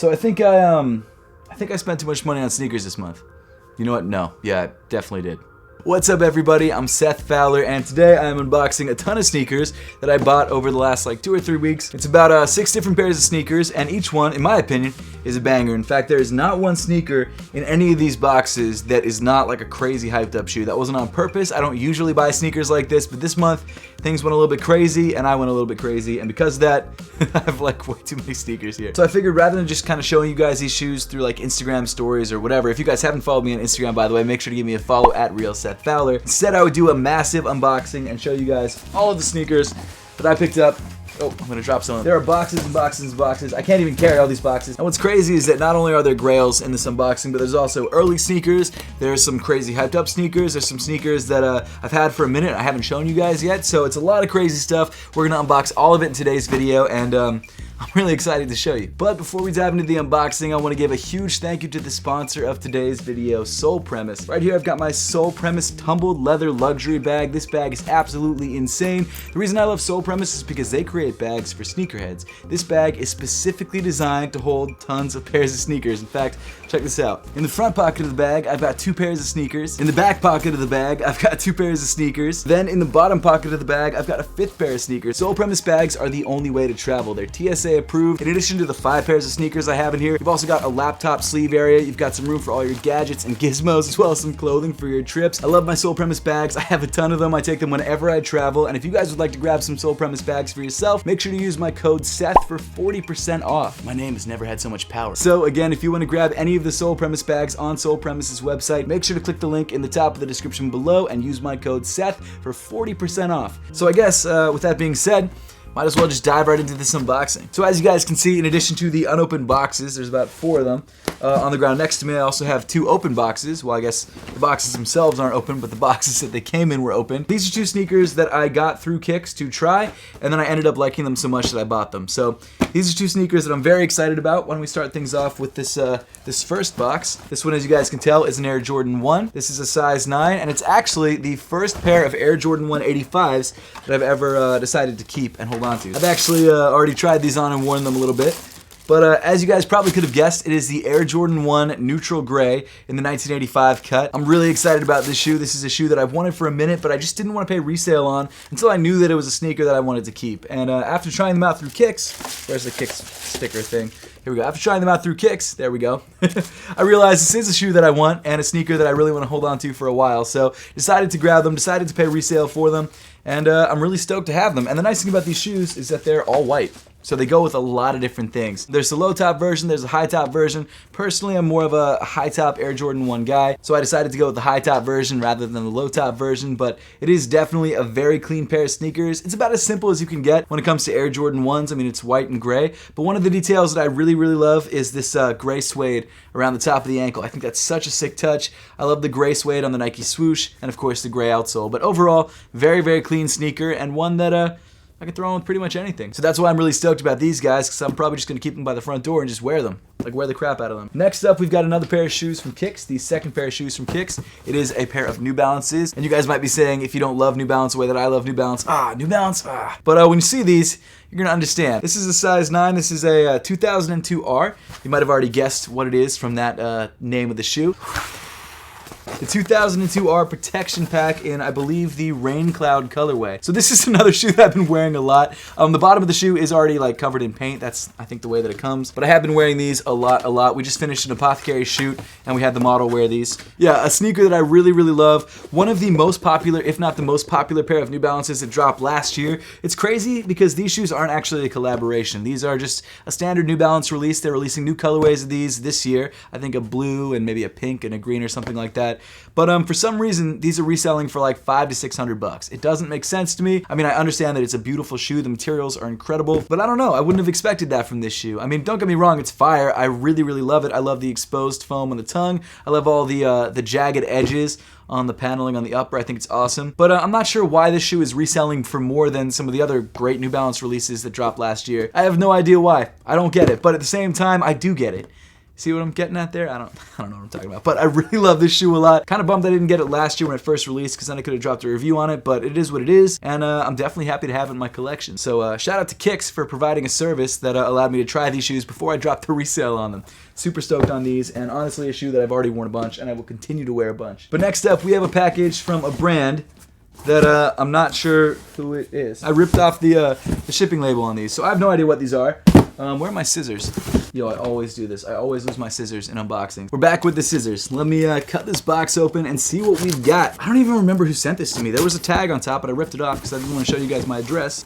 So I think I spent too much money on sneakers this month. You know what? No. Yeah, I definitely did. What's up, everybody? I'm Seth Fowler, and today I'm unboxing a ton of sneakers that I bought over the last like 2 or 3 weeks. It's about 6 different pairs of sneakers, and each one, in my opinion, is a banger. In fact, there is not one sneaker in any of these boxes that is not like a crazy hyped up shoe. That wasn't on purpose. I don't usually buy sneakers like this, but this month things went a little bit crazy, and I went a little bit crazy, and because of that, I have like way too many sneakers here. So I figured rather than just kind of showing you guys these shoes through like Instagram stories or whatever, if you guys haven't followed me on Instagram, by the way, make sure to give me a follow at Real Seth Fowler. Instead, I would do a massive unboxing and show you guys all of the sneakers that I picked up. Oh, I'm gonna drop some of them. There are boxes and boxes and boxes. I can't even carry all these boxes. And what's crazy is that not only are there Grails in this unboxing, but there's also early sneakers. There's some crazy hyped up sneakers. There's some sneakers that I've had for a minute. I haven't shown you guys yet. So it's a lot of crazy stuff. We're gonna unbox all of it in today's video, and I'm really excited to show you. But before we dive into the unboxing, I want to give a huge thank you to the sponsor of today's video, Sole Premise. Right here I've got my Sole Premise tumbled leather luxury bag. This bag is absolutely insane. The reason I love Sole Premise is because they create bags for sneakerheads. This bag is specifically designed to hold tons of pairs of sneakers. In fact, check this out. In the front pocket of the bag, I've got 2 pairs of sneakers. In the back pocket of the bag, I've got 2 pairs of sneakers. Then in the bottom pocket of the bag, I've got a 5th pair of sneakers. Sole Premise bags are the only way to travel. They're TSA approved. In addition to the 5 pairs of sneakers I have in here, you've also got a laptop sleeve area. You've got some room for all your gadgets and gizmos, as well as some clothing for your trips. I love my Sole Premise bags. I have a ton of them. I take them whenever I travel. And if you guys would like to grab some Sole Premise bags for yourself, make sure to use my code SETH for 40% off. My name has never had so much power. So again, if you want to grab any of the Sole Premise bags on Sole Premise's website, make sure to click the link in the top of the description below and use my code SETH for 40% off. So I guess with that being said, might as well just dive right into this unboxing. So as you guys can see, in addition to the unopened boxes, there's about 4 of them. On the ground next to me, I also have 2 open boxes. Well, I guess the boxes themselves aren't open, but the boxes that they came in were open. These are 2 sneakers that I got through Kicks to try, and then I ended up liking them so much that I bought them. So these are 2 sneakers that I'm very excited about. Why don't we start things off with this this first box. This one, as you guys can tell, is an Air Jordan 1. This is a size 9, and it's actually the first pair of Air Jordan 185s that I've ever decided to keep and hold on to. I've actually already tried these on and worn them a little bit. But as you guys probably could have guessed, it is the Air Jordan 1 Neutral Gray in the 1985 cut. I'm really excited about this shoe. This is a shoe that I've wanted for a minute, but I just didn't want to pay resale on until I knew that it was a sneaker that I wanted to keep. And after trying them out through Kicks, there's the Kicks sticker thing. Here we go. After trying them out through Kicks, there we go, I realized this is a shoe that I want and a sneaker that I really want to hold on to for a while. So decided to grab them, decided to pay resale for them, and I'm really stoked to have them. And the nice thing about these shoes is that they're all white. So they go with a lot of different things. There's the low top version, there's a high top version. Personally, I'm more of a high top Air Jordan 1 guy, so I decided to go with the high top version rather than the low top version, but it is definitely a very clean pair of sneakers. It's about as simple as you can get when it comes to Air Jordan 1s. I mean, it's white and gray, but one of the details that I really love is this gray suede around the top of the ankle. I think that's such a sick touch. I love the gray suede on the Nike swoosh, and of course the gray outsole, but overall, very clean sneaker, and one that I can throw on with pretty much anything. So that's why I'm really stoked about these guys, because I'm probably just going to keep them by the front door and just wear them. Like, wear the crap out of them. Next up, we've got another pair of shoes from Kicks, the second pair of shoes from Kicks. It is a pair of New Balances. And you guys might be saying, if you don't love New Balance the way that I love New Balance, New Balance, But when you see these, you're going to understand. This is a size 9. This is a 2002R. You might have already guessed what it is from that name of the shoe. The 2002R Protection Pack in, I believe, the Rain Cloud colorway. So this is another shoe that I've been wearing a lot. The bottom of the shoe is already like covered in paint. That's, I think, the way that it comes. But I have been wearing these a lot. We just finished an Apothecary shoot, and we had the model wear these. Yeah, a sneaker that I really love. One of the most popular, if not the most popular pair of New Balances that dropped last year. It's crazy because these shoes aren't actually a collaboration. These are just a standard New Balance release. They're releasing new colorways of these this year. I think a blue and maybe a pink and a green or something like that. But for some reason, these are reselling for like $500 to $600. It doesn't make sense to me. I mean, I understand that it's a beautiful shoe. The materials are incredible, but I don't know. I wouldn't have expected that from this shoe. I mean, don't get me wrong. It's fire. I really love it. I love the exposed foam on the tongue. I love all the jagged edges on the paneling on the upper. I think it's awesome. But I'm not sure why this shoe is reselling for more than some of the other great New Balance releases that dropped last year. I have no idea why. I don't get it. But at the same time, I do get it. See what I'm getting at there? I don't know what I'm talking about. But I really love this shoe a lot. Kind of bummed I didn't get it last year when it first released, because then I could have dropped a review on it, but it is what it is, and I'm definitely happy to have it in my collection. So shout out to Kicks for providing a service that allowed me to try these shoes before I dropped the resale on them. Super stoked on these, and honestly a shoe that I've already worn a bunch, and I will continue to wear a bunch. But next up, we have a package from a brand that I'm not sure who it is. I ripped off the shipping label on these, so I have no idea what these are. Where are my scissors? Yo, I always do this. I always lose my scissors in unboxings. We're back with the scissors. Let me cut this box open and see what we've got. I don't even remember who sent this to me. There was a tag on top, but I ripped it off because I didn't want to show you guys my address.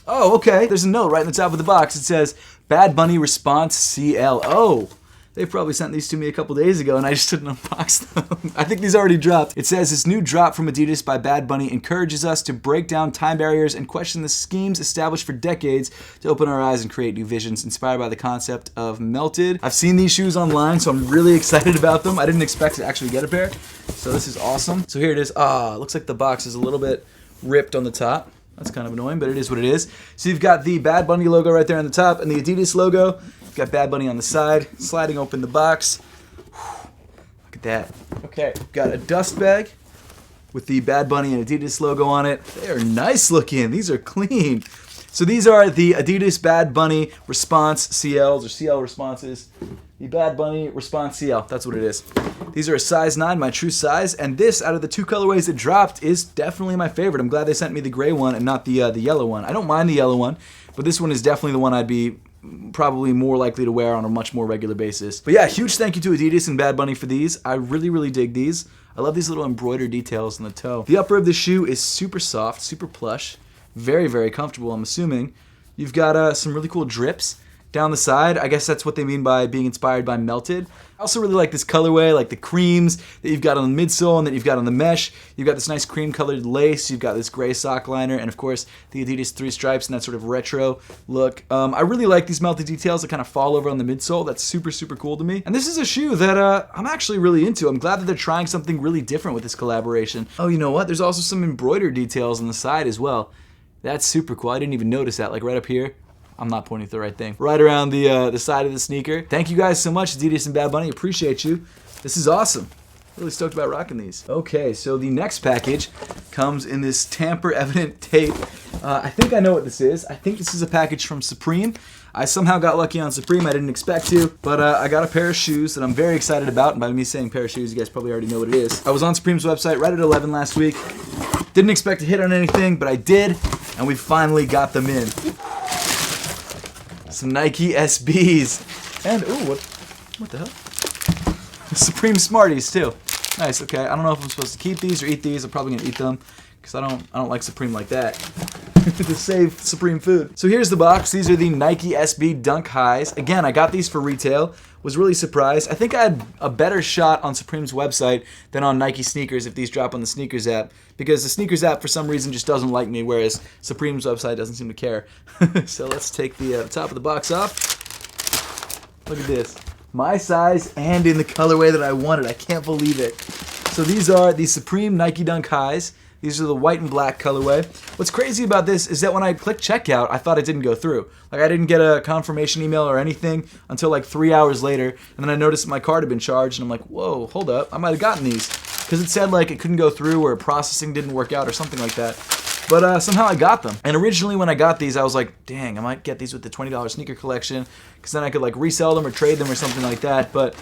Oh, okay. There's a note right in the top of the box. It says, Bad Bunny Response CL. Oh, they probably sent these to me a couple days ago and I just didn't unbox them. I think these already dropped. It says, this new drop from Adidas by Bad Bunny encourages us to break down time barriers and question the schemes established for decades to open our eyes and create new visions inspired by the concept of melted. I've seen these shoes online, so I'm really excited about them. I didn't expect to actually get a pair, so this is awesome. So here it is. Ah, looks like the box is a little bit ripped on the top. That's kind of annoying, but it is what it is. So you've got the Bad Bunny logo right there on the top and the Adidas logo. You've got Bad Bunny on the side. Sliding open the box. Whew, look at that. Okay, got a dust bag with the Bad Bunny and Adidas logo on it. They are nice looking. These are clean. So these are the Adidas Bad Bunny Response CLs, or CL Responses. The Bad Bunny Response CL, that's what it is. These are a size 9, my true size, and this, out of the two colorways that dropped, is definitely my favorite. I'm glad they sent me the gray one and not the yellow one. I don't mind the yellow one, but this one is definitely the one I'd be probably more likely to wear on a much more regular basis. But yeah, huge thank you to Adidas and Bad Bunny for these. I really, really dig these. I love these little embroidered details in the toe. The upper of the shoe is super soft, super plush, very, very comfortable, I'm assuming. You've got some really cool drips down the side. I guess that's what they mean by being inspired by melted. I also really like this colorway, like the creams that you've got on the midsole and that you've got on the mesh. You've got this nice cream colored lace. You've got this gray sock liner, and of course the Adidas 3 stripes and that sort of retro look. I really like these melted details that kind of fall over on the midsole. That's super, super cool to me. And this is a shoe that I'm actually really into. I'm glad that they're trying something really different with this collaboration. Oh, you know what? There's also some embroidered details on the side as well. That's super cool. I didn't even notice that, like right up here. I'm not pointing to the right thing. Right around the side of the sneaker. Thank you guys so much, Adidas and Bad Bunny. Appreciate you. This is awesome. Really stoked about rocking these. Okay, so the next package comes in this tamper-evident tape. I think I know what this is. I think this is a package from Supreme. I somehow got lucky on Supreme. I didn't expect to, but I got a pair of shoes that I'm very excited about. And by me saying pair of shoes, you guys probably already know what it is. I was on Supreme's website right at 11 last week. Didn't expect to hit on anything, but I did, and we finally got them in. Some Nike SBs. And, ooh, what the hell? Supreme Smarties, too. Nice, okay. I don't know if I'm supposed to keep these or eat these. I'm probably gonna eat them, because I don't like Supreme like that. To save Supreme food. So here's the box. These are the Nike SB Dunk Highs. Again, I got these for retail. Was really surprised. I think I had a better shot on Supreme's website than on Nike sneakers if these drop on the sneakers app, because the sneakers app for some reason just doesn't like me, whereas Supreme's website doesn't seem to care. So let's take the top of the box off. Look at this. My size and in the colorway that I wanted. I can't believe it. So these are the Supreme Nike Dunk Highs. These are the white and black colorway. What's crazy about this is that when I clicked checkout, I thought it didn't go through. Like I didn't get a confirmation email or anything until like 3 hours later, and then I noticed my card had been charged, and I'm like, whoa, hold up, I might have gotten these. Because it said like it couldn't go through or processing didn't work out or something like that. But somehow I got them. And originally when I got these, I was like, dang, I might get these with the $20 sneaker collection, because then I could like resell them or trade them or something like that. But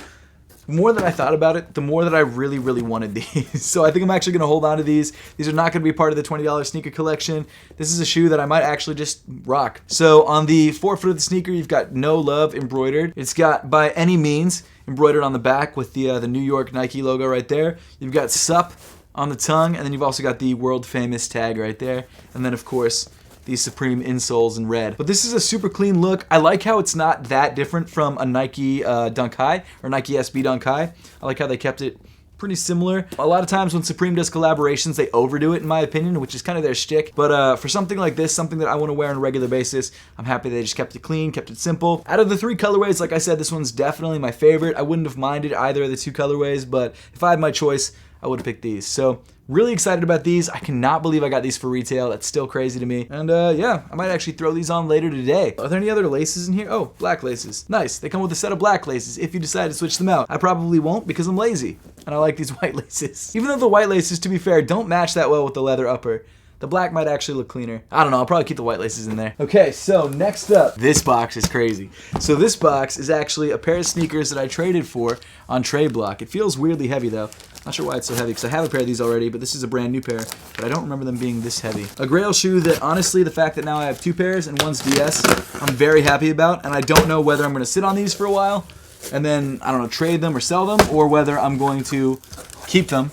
the more that I thought about it, the more that I really, really wanted these. So I think I'm actually going to hold on to these. These are not going to be part of the $20 sneaker collection. This is a shoe that I might actually just rock. So on the forefoot of the sneaker, you've got No Love embroidered. It's got By Any Means embroidered on the back with the New York Nike logo right there. You've got Sup on the tongue, and then you've also got the world famous tag right there. And then of course, these Supreme insoles in red. But this is a super clean look. I like how it's not that different from a Nike Dunk High or Nike SB Dunk High. I like how they kept it pretty similar. A lot of times when Supreme does collaborations, they overdo it in my opinion, which is kind of their shtick. But for something like this, something that I want to wear on a regular basis, I'm happy they just kept it clean, kept it simple. Out of the 3 colorways, like I said, this one's definitely my favorite. I wouldn't have minded either of the 2 colorways, but if I had my choice, I would have picked these. So really excited about these. I cannot believe I got these for retail. That's still crazy to me. And yeah, I might actually throw these on later today. Are there any other laces in here? Oh, black laces. Nice. They come with a set of black laces if you decide to switch them out. I probably won't because I'm lazy and I like these white laces. Even though the white laces, to be fair, don't match that well with the leather upper. The black might actually look cleaner. I don't know, I'll probably keep the white laces in there. Okay, so next up, this box is crazy. So this box is actually a pair of sneakers that I traded for on Tradeblock. It feels weirdly heavy though. Not sure why it's so heavy, because I have a pair of these already, but this is a brand new pair, but I don't remember them being this heavy. A Grail shoe that, honestly, the fact that now I have 2 pairs and one's DS, I'm very happy about, and I don't know whether I'm going to sit on these for a while, and then, I don't know, trade them or sell them, or whether I'm going to keep them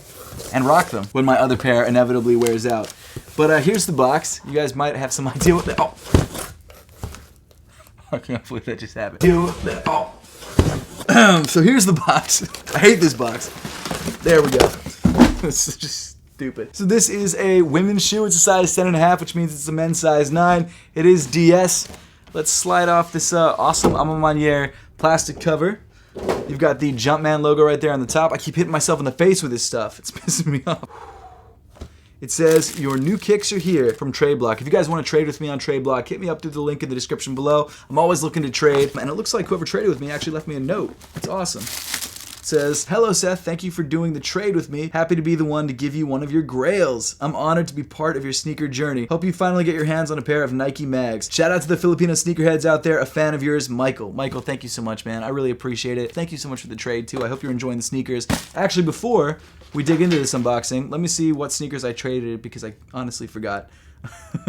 and rock them when my other pair inevitably wears out. But here's the box. You guys might have some idea what the... Oh! I can't believe that just happened. Oh! So here's the box. I hate this box. There we go. This is just stupid. So this is a women's shoe. It's a size 10.5, which means it's a men's size 9. It is DS. Let's slide off this awesome Ma Maniere plastic cover. You've got the Jumpman logo right there on the top. I keep hitting myself in the face with this stuff. It's pissing me off. It says, your new kicks are here from Tradeblock. If you guys want to trade with me on Tradeblock, hit me up through the link in the description below. I'm always looking to trade. And it looks like whoever traded with me actually left me a note. It's awesome. It says, hello Seth, thank you for doing the trade with me. Happy to be the one to give you one of your grails. I'm honored to be part of your sneaker journey. Hope you finally get your hands on a pair of Nike mags. Shout out to the Filipino sneakerheads out there. A fan of yours, Michael. Michael, thank you so much, man. I really appreciate it. Thank you so much for the trade too. I hope you're enjoying the sneakers. Actually, before we dig into this unboxing, let me see what sneakers I traded because I honestly forgot.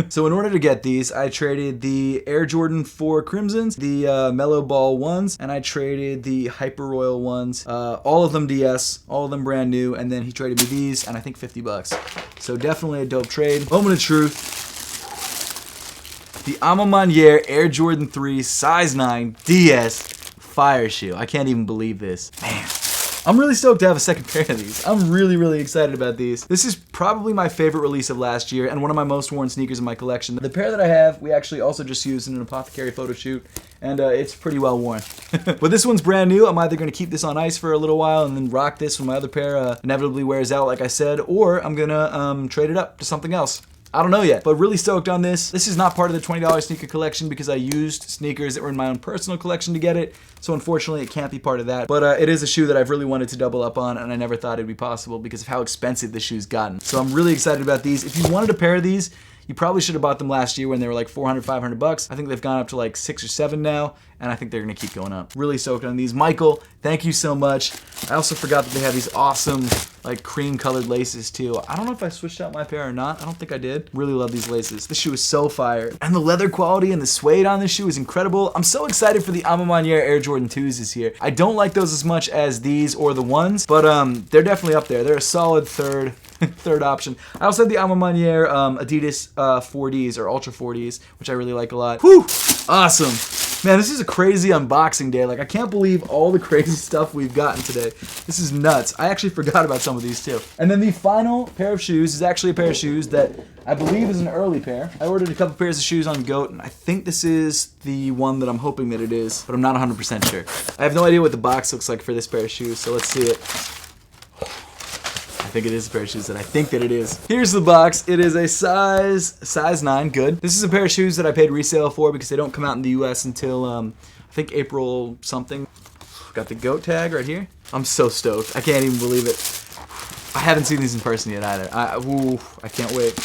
So in order to get these, I traded the Air Jordan 4 Crimsons, the Mellow Ball ones, and I traded the Hyper Royal ones. All of them DS, all of them brand new, and then he traded me these, and I think 50 bucks. So definitely a dope trade. Moment of truth. The Ma Maniere Air Jordan 3 size 9 DS fire shoe. I can't even believe this. Man. I'm really stoked to have a second pair of these. I'm really, really excited about these. This is probably my favorite release of last year and one of my most worn sneakers in my collection. The pair that I have, we actually also just used in an apothecary photo shoot, and it's pretty well worn. But this one's brand new. I'm either going to keep this on ice for a little while and then rock this when my other pair inevitably wears out, like I said, or I'm going to trade it up to something else. I don't know yet, but really stoked on this. This is not part of the $20 sneaker collection because I used sneakers that were in my own personal collection to get it. So unfortunately, it can't be part of that. But it is a shoe that I've really wanted to double up on, and I never thought it'd be possible because of how expensive this shoe's gotten. So I'm really excited about these. If you wanted a pair of these, you probably should have bought them last year when they were like 400, 500 bucks. I think they've gone up to like 6 or 7 now, and I think they're gonna keep going up. Really stoked on these. Michael, thank you so much. I also forgot that they have these awesome like cream colored laces too. I don't know if I switched out my pair or not. I don't think I did. Really love these laces. This shoe is so fire. And the leather quality and the suede on this shoe is incredible. I'm so excited for the Ma Maniere Air Jordan 2s this year. I don't like those as much as these or the ones, but they're definitely up there. They're a solid third option. I also have the Ma Maniere Adidas 4Ds or Ultra 4Ds, which I really like a lot. Whew! Awesome. Man, this is a crazy unboxing day. Like, I can't believe all the crazy stuff we've gotten today. This is nuts. I actually forgot about some of these too. And then the final pair of shoes is actually a pair of shoes that I believe is an early pair. I ordered a couple pairs of shoes on Goat, and I think this is the one that I'm hoping that it is, but I'm not 100% sure. I have no idea what the box looks like for this pair of shoes, so let's see it. I think it is a pair of shoes that I think that it is. Here's the box. It is a size 9, good. This is a pair of shoes that I paid resale for because they don't come out in the US until, I think April something. Got the Goat tag right here. I'm so stoked. I can't even believe it. I haven't seen these in person yet either. I can't wait.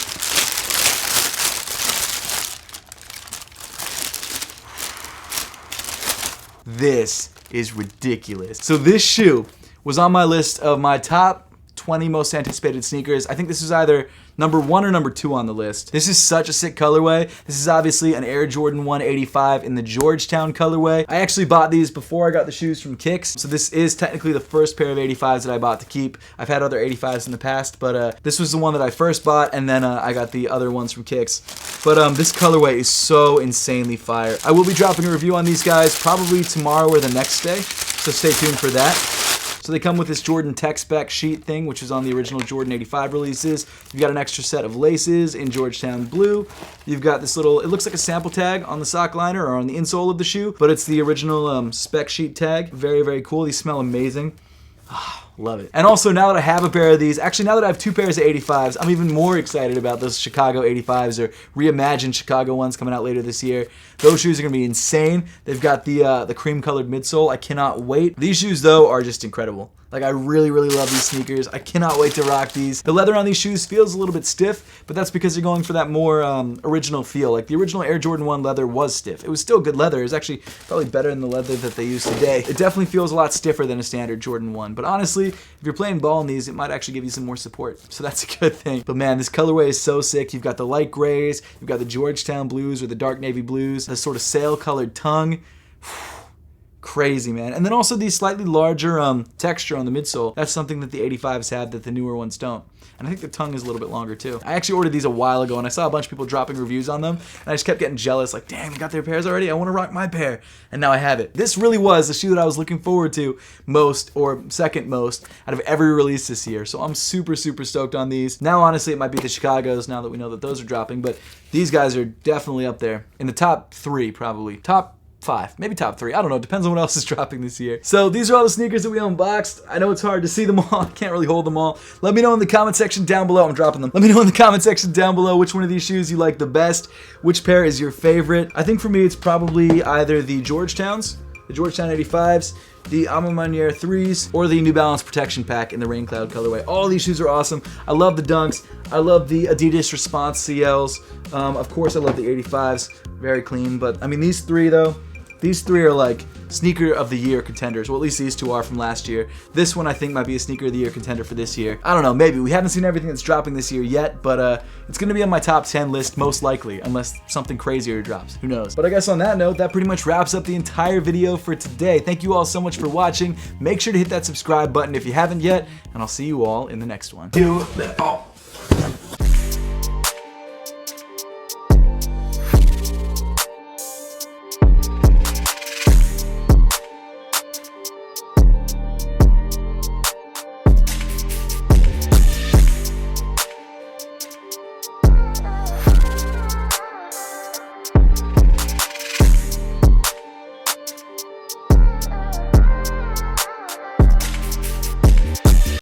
This is ridiculous. So this shoe was on my list of my top 20 most anticipated sneakers. I think this is either number 1 or number 2 on the list. This is such a sick colorway. This is obviously an Air Jordan 185 in the Georgetown colorway. I actually bought these before I got the shoes from Kicks, so this is technically the first pair of 85s that I bought to keep. I've had other 85s in the past, but this was the one that I first bought, and then I got the other ones from Kicks. But this colorway is so insanely fire. I will be dropping a review on these guys probably tomorrow or the next day, so stay tuned for that. So they come with this Jordan Tech Spec sheet thing, which is on the original Jordan 85 releases. You've got an extra set of laces in Georgetown blue. You've got this little, it looks like a sample tag on the sock liner or on the insole of the shoe, but it's the original spec sheet tag. Very, very cool. These smell amazing. Love it. And also, now that I have a pair of these, actually now that I have 2 pairs of 85s, I'm even more excited about those Chicago 85s or reimagined Chicago ones coming out later this year. Those shoes are going to be insane. They've got the cream-colored midsole. I cannot wait. These shoes, though, are just incredible. Like, I really, really love these sneakers. I cannot wait to rock these. The leather on these shoes feels a little bit stiff, but that's because they're going for that more original feel. Like, the original Air Jordan 1 leather was stiff. It was still good leather. It was actually probably better than the leather that they use today. It definitely feels a lot stiffer than a standard Jordan 1. But honestly, if you're playing ball in these, it might actually give you some more support. So that's a good thing. But man, this colorway is so sick. You've got the light grays, you've got the Georgetown blues or the dark navy blues, the sort of sail-colored tongue. Crazy, man. And then also these slightly larger texture on the midsole. That's something that the 85s have that the newer ones don't. And I think the tongue is a little bit longer too. I actually ordered these a while ago and I saw a bunch of people dropping reviews on them and I just kept getting jealous, like, dang, they got their pairs already? I want to rock my pair. And now I have it. This really was the shoe that I was looking forward to most, or second most, out of every release this year. So I'm super, super stoked on these. Now, honestly, it might be the Chicagos now that we know that those are dropping, but these guys are definitely up there. In the top 3, probably. Top 5, maybe top 3. I don't know. It depends on what else is dropping this year. So these are all the sneakers that we unboxed. I know it's hard to see them all. I can't really hold them all. Let me know in the comment section down below. I'm dropping them. Let me know in the comment section down below which one of these shoes you like the best. Which pair is your favorite? I think for me it's probably either the Georgetowns, the Georgetown 85s, the Ma Maniere 3s, or the New Balance Protection Pack in the Rain Cloud colorway. All these shoes are awesome. I love the Dunks. I love the Adidas Response CLs. Of course, I love the 85s. Very clean. But I mean, these three though, these three are like sneaker of the year contenders. Well, at least these two are from last year. This one I think might be a sneaker of the year contender for this year. I don't know, maybe. We haven't seen everything that's dropping this year yet, but it's gonna be on my top 10 list most likely, unless something crazier drops. Who knows? But I guess on that note, that pretty much wraps up the entire video for today. Thank you all so much for watching. Make sure to hit that subscribe button if you haven't yet, and I'll see you all in the next one.